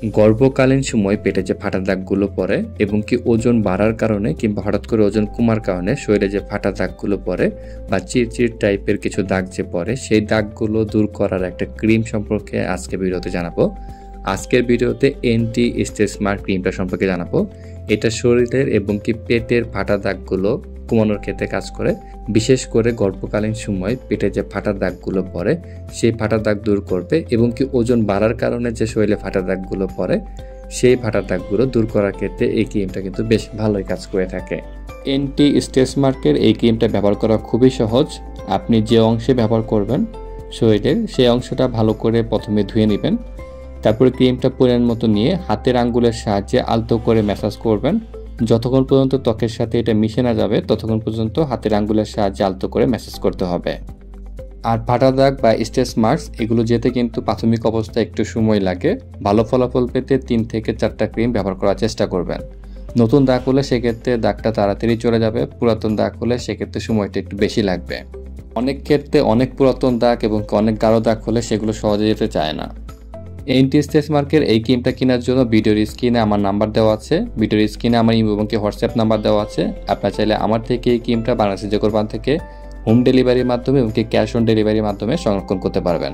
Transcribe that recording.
গর্ভকালীন সময় পেটে যে ফাটা দাগগুলো পড়ে এবং কি ওজন বাড়ার কারণে কিংবা হঠাৎ করে ওজন কমার কারণে শরীরে যে ফাটা দাগগুলো পড়ে বা চিরচির টাইপের কিছু দাগ যে পড়ে সেই দাগগুলো দূর করার একটা ক্রিম সম্পর্কে আজকে ভিডিওতে জানাবো। আজকের ভিডিওতে এন্টি স্ট্রেস মার্ক ক্রিমটা সম্পর্কে জানাবো। এটা শরীরের এবং কি পেটের ফাটা দাগগুলো কমানোর ক্ষেত্রে কাজ করে। বিশেষ করে গর্ভকালীন সময় পেটে যে ফাটা দাগগুলো পড়ে সেই ফাটা দাগ দূর করবে এবং কি ওজন বাড়ার কারণে যে শরীরে ফাটা দাগগুলো পড়ে সেই ফাটা দাগগুলো দূর করার ক্ষেত্রে এই ক্রিমটা কিন্তু বেশ ভালোই কাজ করে থাকে। এন্টি স্ট্রেস মার্কের এই ক্রিমটা ব্যবহার করা খুবই সহজ। আপনি যে অংশে ব্যবহার করবেন শরীরের সেই অংশটা ভালো করে প্রথমে ধুয়ে নেবেন। তারপরে ক্রিমটা পরিমাণ মতো নিয়ে হাতের আঙ্গুলের সাহায্যে আলতো করে ম্যাসাজ করবেন। যতক্ষণ পর্যন্ত ত্বকের সাথে এটা মিশে না যাবে ততক্ষণ পর্যন্ত হাতের আঙ্গুলের সাহায্যে আলতো করে ম্যাসাজ করতে হবে। আর ফাটা দাগ বা স্ট্রেস মার্কস এগুলো যেতে কিন্তু প্রাথমিক অবস্থায় একটু সময় লাগে। ভালো ফলাফল পেতে 3 থেকে 4টা ক্রিম ব্যবহার করার চেষ্টা করবেন। নতুন দাগ হলে সেক্ষেত্রে দাগটা তাড়াতাড়ি চলে যাবে, পুরাতন দাগ হলে সেক্ষেত্রে সময়টা একটু বেশি লাগবে। অনেক ক্ষেত্রে অনেক পুরাতন দাগ এবং অনেক গাঢ় দাগ হলে সেগুলো সহজে যেতে চায় না। এন্টি স্ট্রেস মার্কের এই ক্রিমটা কেনার জন্য ভিডিওর স্ক্রিনে আমার নাম্বার দেওয়া আছে, ভিডিওর স্ক্রিনে আমার ইমো এবং হোয়াটসঅ্যাপ নাম্বার দেওয়া আছে। আপনারা চাইলে আমার থেকে এই ক্রিমটা বাংলাদেশের যে কোনো প্রান্ত থেকে হোম ডেলিভারির মাধ্যমে এবং ক্যাশ অন ডেলিভারির মাধ্যমে সংরক্ষণ করতে পারবেন।